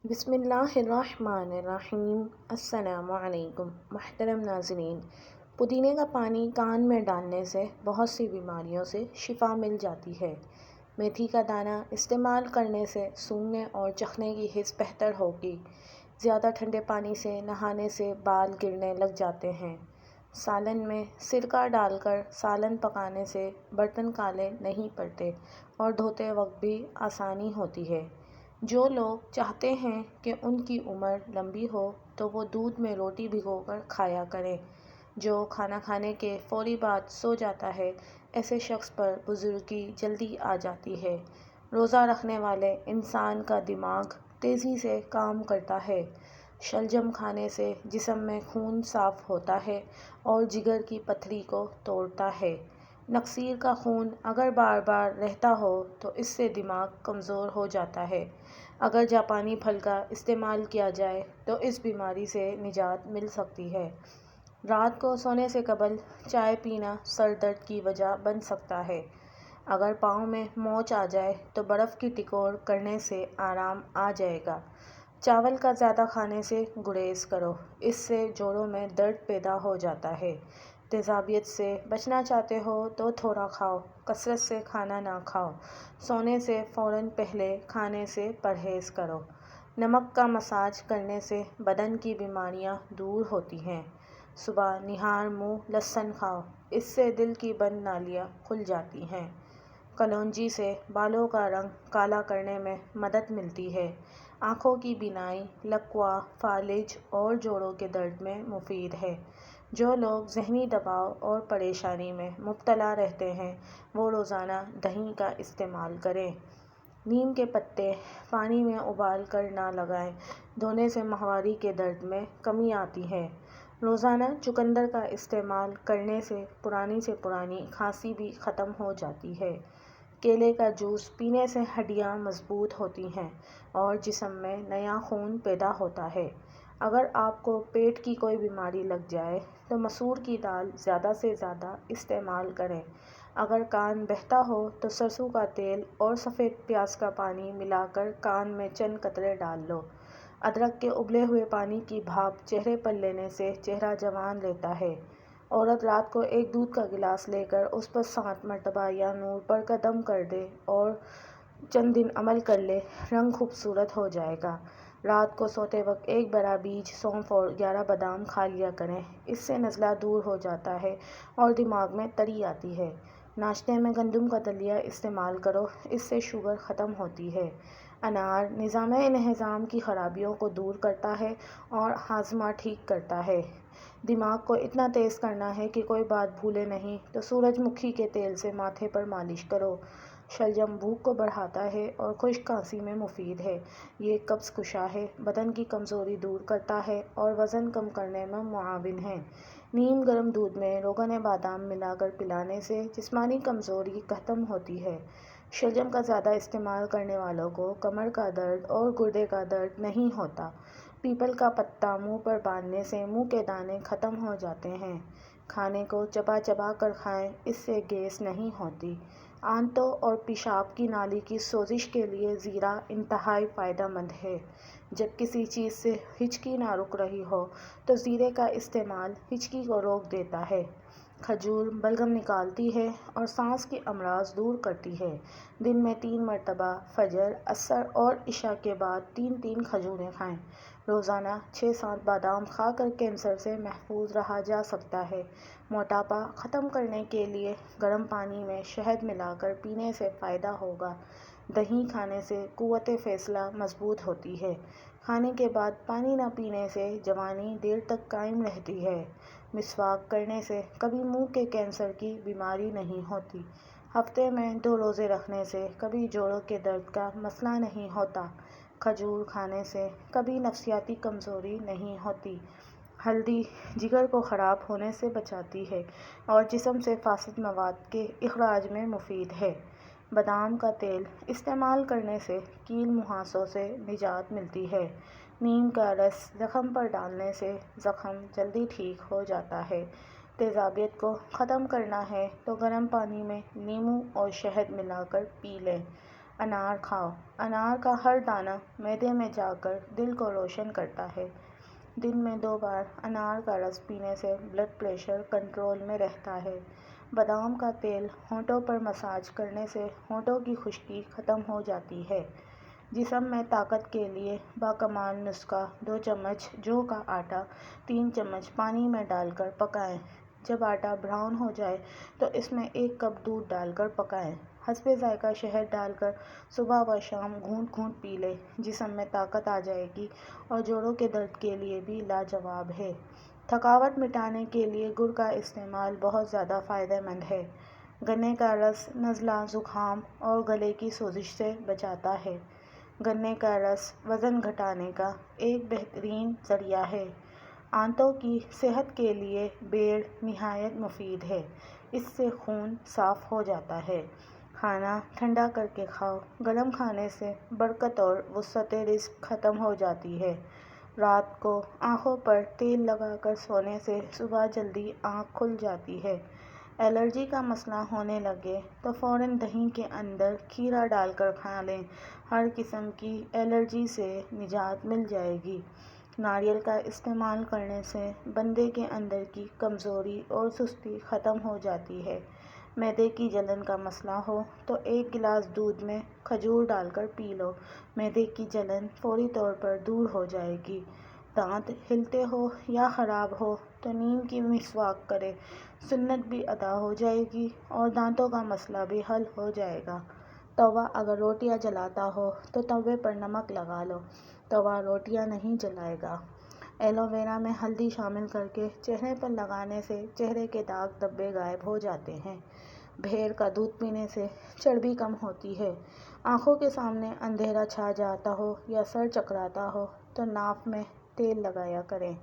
بسم اللہ الرحمن الرحیم۔ السلام علیکم محترم ناظرین۔ پودینے کا پانی کان میں ڈالنے سے بہت سی بیماریوں سے شفا مل جاتی ہے۔ میتھی کا دانہ استعمال کرنے سے سونگھنے اور چکھنے کی حس بہتر ہوگی۔ زیادہ ٹھنڈے پانی سے نہانے سے بال گرنے لگ جاتے ہیں۔ سالن میں سرکہ ڈال کر سالن پکانے سے برتن کالے نہیں پڑتے اور دھوتے وقت بھی آسانی ہوتی ہے۔ جو لوگ چاہتے ہیں کہ ان کی عمر لمبی ہو تو وہ دودھ میں روٹی بھگو کر کھایا کریں۔ جو کھانا کھانے کے فوری بعد سو جاتا ہے، ایسے شخص پر بزرگی جلدی آ جاتی ہے۔ روزہ رکھنے والے انسان کا دماغ تیزی سے کام کرتا ہے۔ شلجم کھانے سے جسم میں خون صاف ہوتا ہے اور جگر کی پتھری کو توڑتا ہے۔ نکسیر کا خون اگر بار بار رہتا ہو تو اس سے دماغ کمزور ہو جاتا ہے۔ اگر جاپانی پھل کا استعمال کیا جائے تو اس بیماری سے نجات مل سکتی ہے۔ رات کو سونے سے قبل چائے پینا سر درد کی وجہ بن سکتا ہے۔ اگر پاؤں میں موچ آ جائے تو برف کی ٹکور کرنے سے آرام آ جائے گا۔ چاول کا زیادہ کھانے سے گریز کرو، اس سے جوڑوں میں درد پیدا ہو جاتا ہے۔ تیزابیت سے بچنا چاہتے ہو تو تھوڑا کھاؤ، کثرت سے کھانا نہ کھاؤ۔ سونے سے فوراً پہلے کھانے سے پرہیز کرو۔ نمک کا مساج کرنے سے بدن کی بیماریاں دور ہوتی ہیں۔ صبح نہار منہ لہسن کھاؤ، اس سے دل کی بند نالیاں کھل جاتی ہیں۔ کلونجی سے بالوں کا رنگ کالا کرنے میں مدد ملتی ہے۔ آنکھوں کی بینائی، لکوہ، فالج اور جوڑوں کے درد میں مفید ہے۔ جو لوگ ذہنی دباؤ اور پریشانی میں مبتلا رہتے ہیں وہ روزانہ دہی کا استعمال کریں۔ نیم کے پتے پانی میں ابال کر نہ لگائیں، دھونے سے ماہواری کے درد میں کمی آتی ہے۔ روزانہ چقندر کا استعمال کرنے سے پرانی کھانسی بھی ختم ہو جاتی ہے۔ کیلے کا جوس پینے سے ہڈیاں مضبوط ہوتی ہیں اور جسم میں نیا خون پیدا ہوتا ہے۔ اگر آپ کو پیٹ کی کوئی بیماری لگ جائے تو مسور کی دال زیادہ سے زیادہ استعمال کریں۔ اگر کان بہتا ہو تو سرسوں کا تیل اور سفید پیاز کا پانی ملا کر کان میں چند قطرے ڈال لو۔ ادرک کے ابلے ہوئے پانی کی بھاپ چہرے پر لینے سے چہرہ جوان رہتا ہے۔ عورت رات کو ایک دودھ کا گلاس لے کر اس پر 7 مرتبہ یا نور پڑھ کر دم کر دے اور چند دن عمل کر لے، رنگ خوبصورت ہو جائے گا۔ رات کو سوتے وقت ایک بڑا بیج سونف اور 11 بادام کھا لیا کریں، اس سے نزلہ دور ہو جاتا ہے اور دماغ میں تری آتی ہے۔ ناشتے میں گندم کا دلیا استعمال کرو، اس سے شوگر ختم ہوتی ہے۔ انار نظام انہضام کی خرابیوں کو دور کرتا ہے اور ہاضمہ ٹھیک کرتا ہے۔ دماغ کو اتنا تیز کرنا ہے کہ کوئی بات بھولے نہیں تو سورج مکھی کے تیل سے ماتھے پر مالش کرو۔ شلجم بھوک کو بڑھاتا ہے اور خشک کھانسی میں مفید ہے۔ یہ قبض کشا ہے، بدن کی کمزوری دور کرتا ہے اور وزن کم کرنے میں معاون ہے۔ نیم گرم دودھ میں روغن بادام ملا کر پلانے سے جسمانی کمزوری ختم ہوتی ہے۔ شلجم کا زیادہ استعمال کرنے والوں کو کمر کا درد اور گردے کا درد نہیں ہوتا۔ پیپل کا پتا منہ پر باندھنے سے منہ کے دانے ختم ہو جاتے ہیں۔ کھانے کو چبا چبا کر کھائیں، اس سے گیس نہیں ہوتی۔ آنتوں اور پیشاب کی نالی کی سوزش کے لیے زیرہ انتہائی فائدہ مند ہے۔ جب کسی چیز سے ہچکی نہ رک رہی ہو تو زیرے کا استعمال ہچکی کو روک دیتا ہے۔ کھجور بلغم نکالتی ہے اور سانس کے امراض دور کرتی ہے۔ دن میں 3 مرتبہ فجر، عصر اور عشاء کے بعد 3 کھجوریں کھائیں۔ روزانہ 6-7 بادام کھا کر کینسر سے محفوظ رہا جا سکتا ہے۔ موٹاپا ختم کرنے کے لیے گرم پانی میں شہد ملا کر پینے سے فائدہ ہوگا۔ دہی کھانے سے قوت فیصلہ مضبوط ہوتی ہے۔ کھانے کے بعد پانی نہ پینے سے جوانی دیر تک قائم رہتی ہے۔ مسواک کرنے سے کبھی منہ کے کینسر کی بیماری نہیں ہوتی۔ ہفتے میں 2 روزے رکھنے سے کبھی جوڑوں کے درد کا مسئلہ نہیں ہوتا۔ کھجور کھانے سے کبھی نفسیاتی کمزوری نہیں ہوتی۔ ہلدی جگر کو خراب ہونے سے بچاتی ہے اور جسم سے فاسد مواد کے اخراج میں مفید ہے۔ بادام کا تیل استعمال کرنے سے کیل مہاسوں سے نجات ملتی ہے۔ نیم کا رس زخم پر ڈالنے سے زخم جلدی ٹھیک ہو جاتا ہے۔ تیزابیت کو ختم کرنا ہے تو گرم پانی میں لیموں اور شہد ملا کر پی لیں۔ انار کھاؤ۔ انار کا ہر دانہ معدے میں جا کر دل کو روشن کرتا ہے۔ دن میں 2 بار انار کا رس پینے سے بلڈ پریشر کنٹرول میں رہتا ہے۔ بادام کا تیل ہونٹوں پر مساج کرنے سے ہونٹوں کی خشکی ختم ہو جاتی ہے۔ جسم میں طاقت کے لیے باکمال نسخہ 2 چمچ جو کا آٹا 3 چمچ پانی میں ڈال کر پکائیں۔ جب آٹا براؤن ہو جائے تو اس میں 1 کپ دودھ ڈال کر پکائیں۔ حسب ذائقہ شہد ڈال کر صبح و شام گھونٹ گھونٹ پی لیں۔ جسم میں طاقت آ جائے گی اور جوڑوں کے درد کے لیے بھی لاجواب ہے۔ تھکاوٹ مٹانے کے لیے گڑ کا استعمال بہت زیادہ فائدہ مند ہے۔ گنے کا رس نزلہ، زکام اور گلے کی سوزش سے بچاتا ہے۔ گنے کا رس وزن گھٹانے کا ایک بہترین ذریعہ ہے۔ آنتوں کی صحت کے لیے بیر نہایت مفید ہے۔ اس سے خون صاف ہو جاتا ہے۔ کھانا ٹھنڈا کر کے کھاؤ۔ گرم کھانے سے برکت اور وسعت رزق ختم ہو جاتی ہے۔ رات کو آنکھوں پر تیل لگا کر سونے سے صبح جلدی آنکھ کھل جاتی ہے۔ الرجی کا مسئلہ ہونے لگے تو فوراً دہی کے اندر کھیرا ڈال کر کھا لیں۔ ہر قسم کی الرجی سے نجات مل جائے گی۔ ناریل کا استعمال کرنے سے بندے کے اندر کی کمزوری اور سستی ختم ہو جاتی ہے۔ معدے کی جلن کا مسئلہ ہو تو 1 گلاس دودھ میں کھجور ڈال کر پی لو۔ معدے کی جلن فوری طور پر دور ہو جائے گی۔ دانت ہلتے ہو یا خراب ہو تو نیم کی مسواک کریں۔ سنت بھی ادا ہو جائے گی اور دانتوں کا مسئلہ بھی حل ہو جائے گا۔ توا اگر روٹیاں جلاتا ہو تو توے پر نمک لگا لو۔ توا روٹیاں نہیں جلائے گا۔ ایلو ویرا میں ہلدی شامل کر کے چہرے پر لگانے سے چہرے کے داغ دھبے غائب ہو جاتے ہیں۔ بھیڑ کا دودھ پینے سے چربی کم ہوتی ہے۔ آنکھوں کے سامنے اندھیرا چھا جاتا ہو یا سر چکراتا ہو تو ناف میں تیل لگایا کریں۔